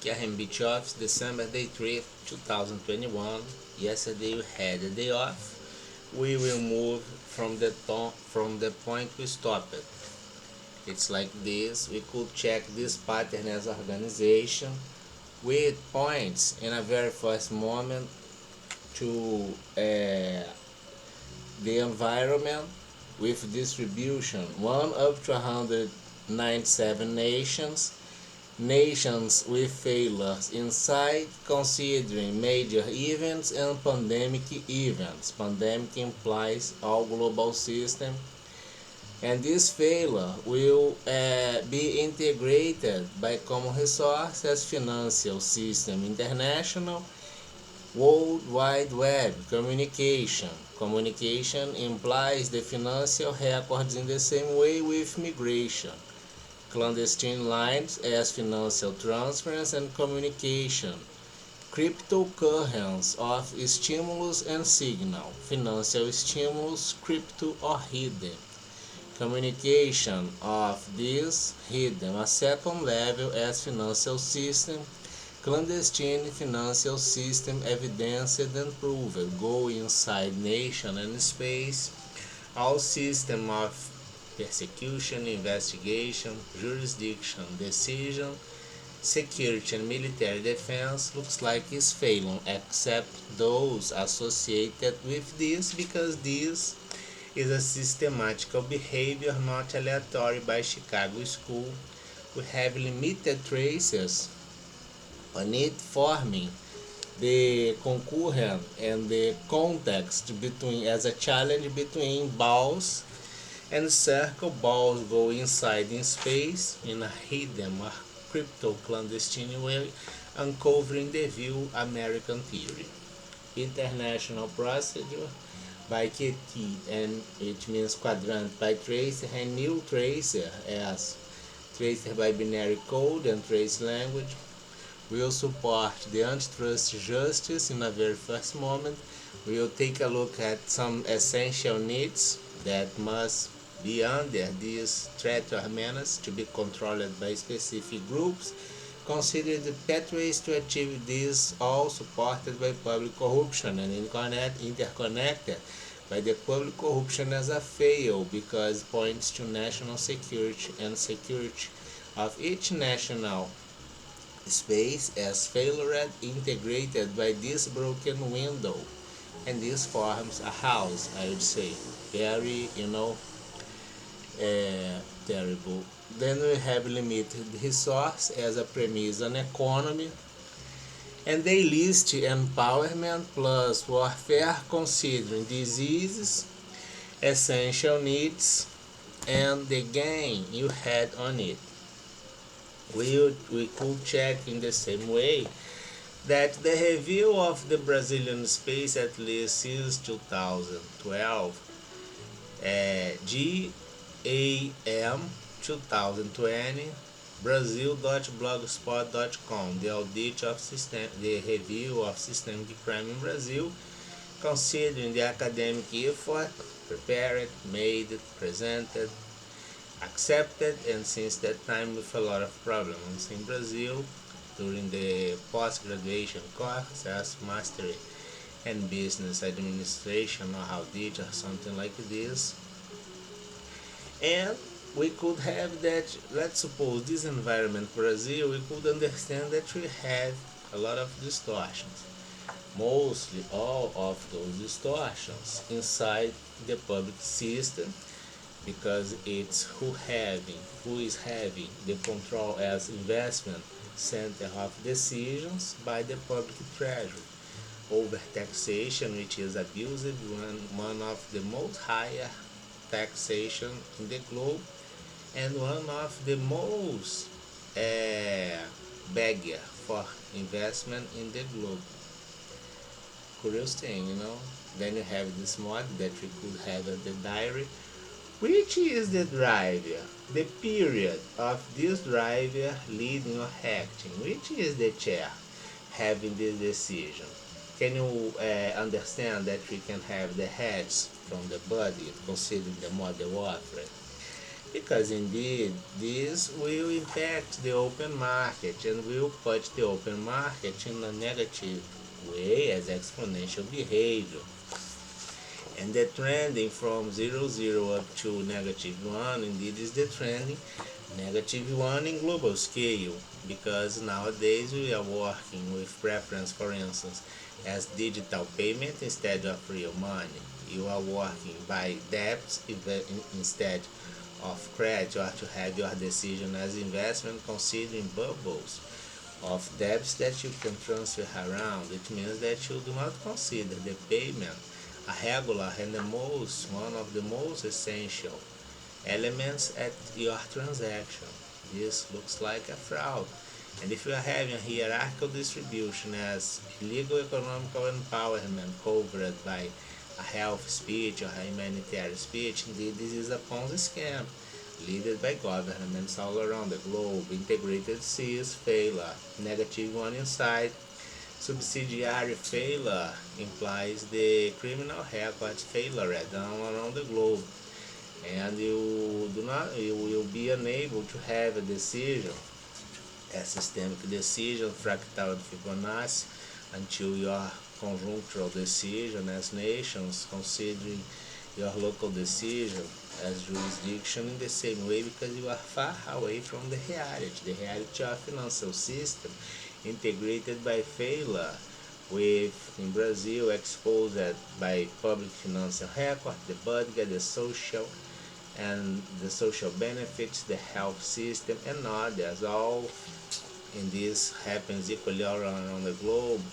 CRMB Office, December day 3, 2021. Yesterday we had a day off. We will move from the point we stopped. It's like this. We could check this pattern as organization with points in a very first moment to the environment with distribution 1 up to 197 nations with failures inside, considering major events and pandemic events. Pandemic implies all global system, and this failure will be integrated by common resources, financial system, international, World Wide Web, communication. Communication implies the financial records in the same way with migration. Clandestine lines as financial transference and communication. Cryptocurrency of stimulus and signal. Financial stimulus, crypto or hidden. Communication of this hidden a second level as financial system. Clandestine financial system evidenced and proved go inside nation and space. All system of persecution, investigation, jurisdiction, decision, security and military defense looks like is failing, except those associated with this, because this is a systematical behavior not aleatory by Chicago School. We have limited traces on it forming the concurrent and the context between as a challenge between balls and circle. Balls go inside in space in a hidden or crypto clandestine way, uncovering the view American theory. International procedure by KT, and it means quadrant by tracer, and new tracer as tracer by binary code and trace language will support the antitrust justice in a very first moment. We will take a look at some essential needs that must be under this threat or menace to be controlled by specific groups. Consider the pathways to achieve this, all supported by public corruption and interconnected by the public corruption as a fail, because points to national security and security of each national space as failure integrated by this broken window, and this forms a house, I would say. Very, terrible. Then we have limited resource as a premise on economy, and they list empowerment plus warfare considering diseases, essential needs, and the gain you had on it. We could check in the same way that the review of the Brazilian space, at least since 2012, GAM 2020, Brazil.blogspot.com, the audit of the review of systemic crime in Brazil, considering the academic effort prepared, made, presented, accepted, and since that time with a lot of problems in Brazil during the post-graduation course as mastery and business administration or audit or something like this. And we could have that, let's suppose this environment Brazil, we could understand that we have a lot of distortions, mostly all of those distortions inside the public system, because it's who is having the control as investment center of decisions by the public treasury. Over taxation, which is abusive, one of the most higher taxation in the globe, and one of the most beggar for investment in the globe. Curious thing. Then you have this mod that we could have at the diary. Which is the driver? The period of this driver leading or acting. Which is the chair having this decision? Can you understand that we can have the heads from the body, considering the model offered? because indeed this will impact the open market and will put the open market in a negative way as exponential behavior. And the trending from 0 up to -1 indeed is the trending -1 in global scale, because nowadays we are working with preference, for instance, as digital payment instead of real money. You are working by debts instead of credit, or to have your decision as investment considering bubbles of debts that you can transfer around. It means that you do not consider the payment a regular and one of the most essential elements at your transaction. This looks like a fraud. And if you are having a hierarchical distribution as illegal economical empowerment covered by a health speech or a humanitarian speech, indeed this is a Ponzi scam led by governments all around the globe. Integrated Seas failure, -1 inside. Subsidiary failure implies the criminal record failure down around the globe, and you will be unable to have a decision, a systemic decision, fractal Fibonacci, until your conjunctural decision as nations, considering your local decision as jurisdiction in the same way, because you are far away from the reality of financial system integrated by failure, with in Brazil exposed by public financial record, the budget, the social benefits, the health system, and others. All in this happens equally all around the globe,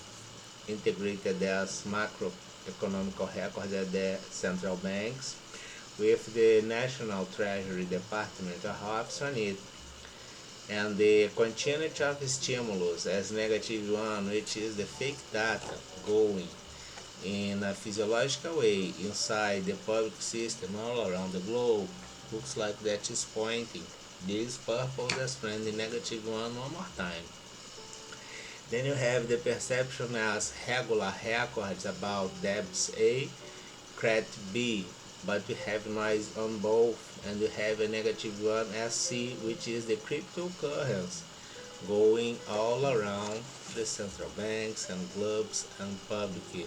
integrated as macroeconomical records at the central banks, with the National Treasury Department office on it, and the continuity of stimulus as -1, which is the fake data going in a physiological way inside the public system all around the globe, looks like that is pointing this purpose as trending -1 one more time. Then you have the perception as regular records about debts A, credit B, but we have noise on both, and we have a -1 SC, which is the cryptocurrency going all around the central banks and clubs and public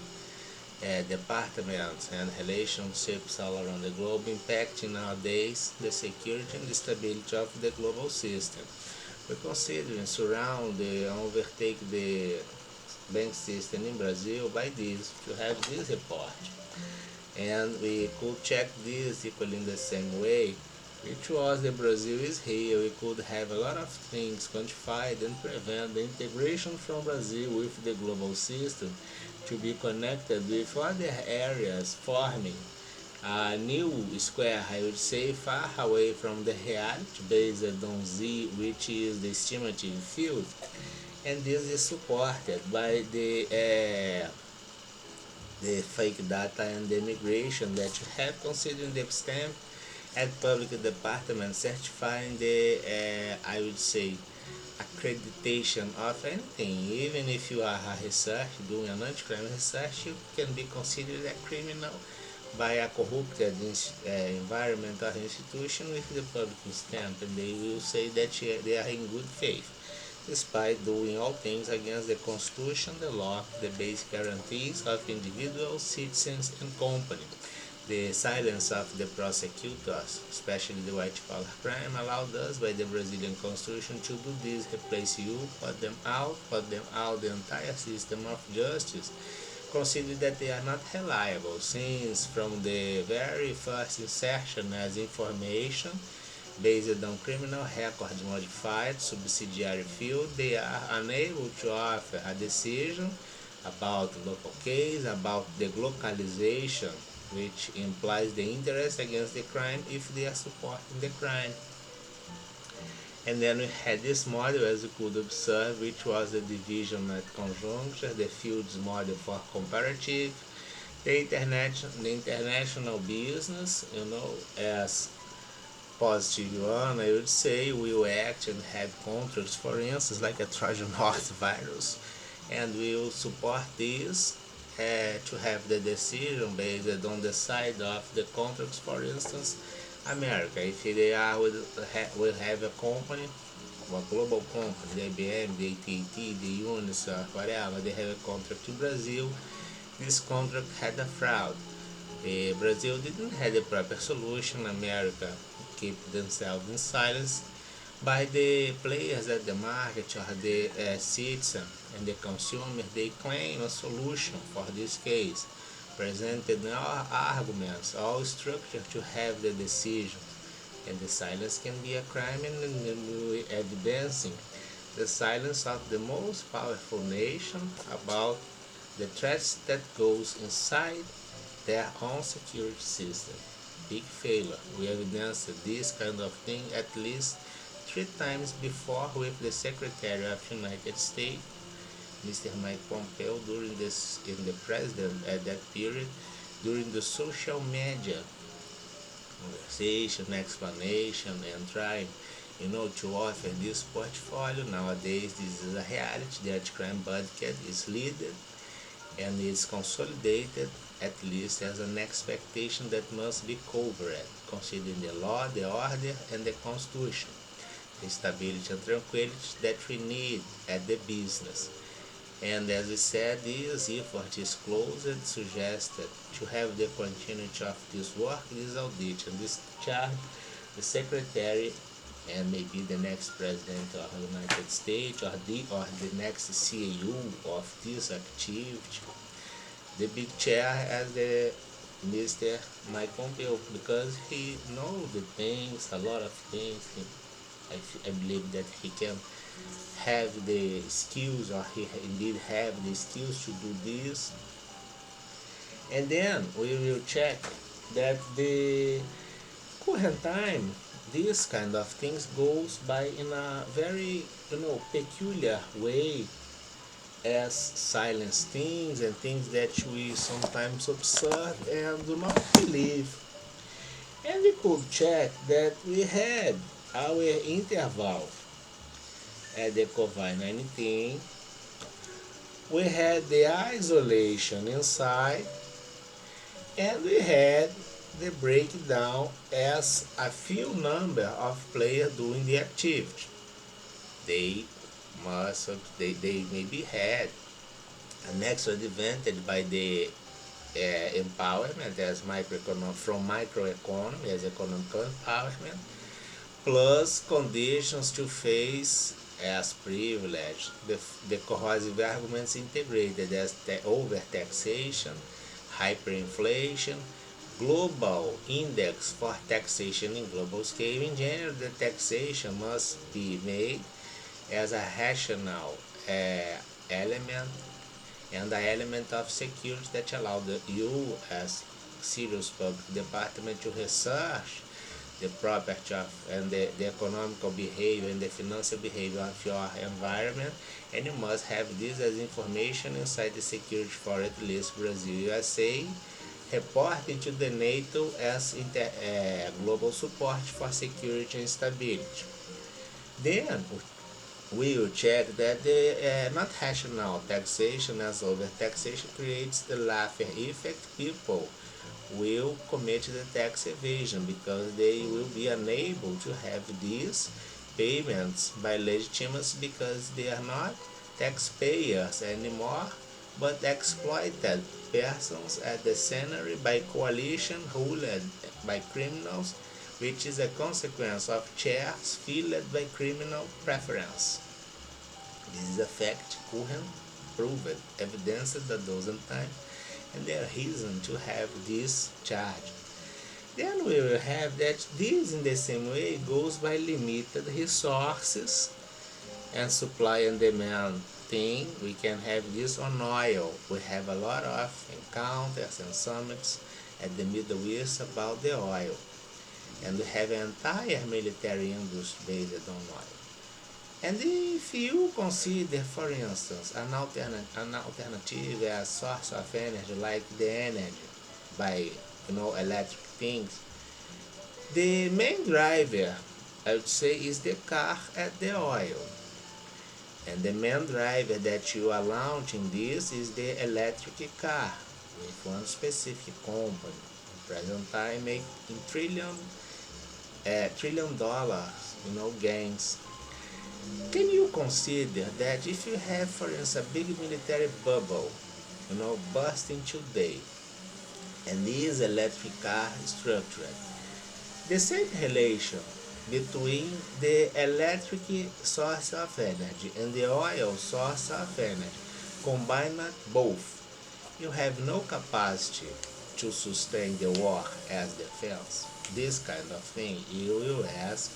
departments and relationships all around the globe, impacting nowadays the security and the stability of the global system. We consider and surround and overtake the bank system in Brazil by this, to have this report. And we could check this equally in the same way, which was the Brazil is here. We could have a lot of things quantified and prevent the integration from Brazil with the global system to be connected with other areas, forming a new square, I would say, far away from the reality based on Z, which is the estimative field. And this is supported by the fake data and the migration that you have, considering the extent at public departments certifying the, I would say, accreditation of anything. Even if you are a research, doing an anti-crime research, you can be considered a criminal by a corrupted environment or institution with the public stamp, and they will say that they are in good faith, despite doing all things against the Constitution, the law, the basic guarantees of individuals, citizens, and company. The silence of the prosecutors, especially the white-collar crime, allowed us by the Brazilian Constitution to do this: replace you, put them out the entire system of justice. Consider that they are not reliable, since from the very first insertion as information based on criminal records modified subsidiary field, they are unable to offer a decision about local case, about the localization, which implies the interest against the crime if they are supporting the crime. And then we had this model, as you could observe, which was the division at conjuncture, the fields model for comparative, the international business, as +1, I would say, will act and have contracts, for instance, like a Trojan horse virus, and we will support this to have the decision based on the side of the contracts, for instance, America, if they are will have a company, a global company, the IBM, the AT&T, the Unisar, whatever, they have a contract in Brazil. This contract had a fraud. Brazil didn't have the proper solution. America kept themselves in silence. By the players at the market or the citizen and the consumer, they claim a solution for this case, presented all arguments, all structure to have the decision. And the silence can be a crime, and evidencing the silence of the most powerful nation about the threats that goes inside their own security system. Big failure. We evidenced this kind of thing at least 3 times before with the Secretary of the United States, Mr. Mike Pompeo, during this in the president at that period, during the social media conversation, explanation, and trying, to offer this portfolio. Nowadays, this is a reality. The anti-crime budget is leaded and is consolidated at least as an expectation that must be covered, considering the law, the order, and the constitution, the stability and tranquility that we need at the business. And as we said, this effort is closed, suggested to have the continuity of this work, this audit, and this charge, the secretary, and maybe the next president of the United States or the next CEO of this activity, the big chair as the Mr. Mike Pompeo, because he knows the things, a lot of things. I believe that he can have the skills, or he indeed have the skills to do this. And then we will check that the current time, this kind of things goes by in a very peculiar way, as silence things and things that we sometimes observe and do not believe. And we could check that we had our interval at the COVID-19. We had the isolation inside, and we had the breakdown as a few number of players doing the activity. They they maybe had an extra advantage by the empowerment as from microeconomy as economic empowerment, plus conditions to face as privilege, the corrosive arguments integrated as overtaxation, hyperinflation, global index for taxation in global scale. In general, the taxation must be made as a rational element and an element of security that allow you as serious public department to research the property of and the economical behavior and the financial behavior of your environment, and you must have this as information inside the security for at least Brazil, USA, reporting to the NATO as global support for security and stability. Then we will check that the not rational taxation as over taxation creates the laughter effect. People will commit the tax evasion because they will be unable to have these payments by legitimacy because they are not taxpayers anymore but exploited persons at the scenery by coalition ruled by criminals, which is a consequence of chairs filled by criminal preference. This is a fact current, proved, evidenced a dozen times, and there are reason to have this charge. Then we will have that this in the same way goes by limited resources and supply and demand thing. We can have this on oil. We have a lot of encounters and summits at the Middle East about the oil. And we have an entire military industry based on oil. And if you consider, for instance, an alternative as source of energy like the energy by electric things, the main driver I would say is the car at the oil. And the main driver that you are launching this is the electric car with one specific company. Present time making trillion trillion dollars, gains. Can you consider that if you have, for instance, a big military bubble, bursting today, and this electric car structured, the same relation between the electric source of energy and the oil source of energy, combined both, you have no capacity to sustain the war as defense. This kind of thing you will ask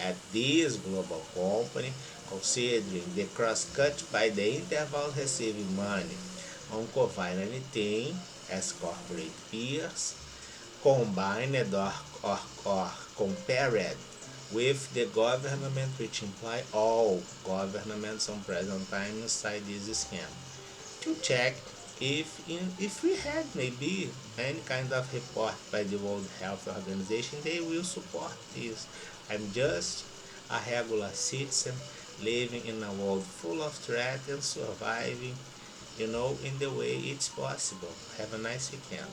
at this global company, considering the cross-cut by the interval receiving money on combine anything as corporate peers, combined or compared with the government, which imply all governments on present time inside this scheme, to check if we had maybe any kind of report by the World Health Organization, they will support this. I'm just a regular citizen living in a world full of threat and surviving, in the way it's possible. Have a nice weekend.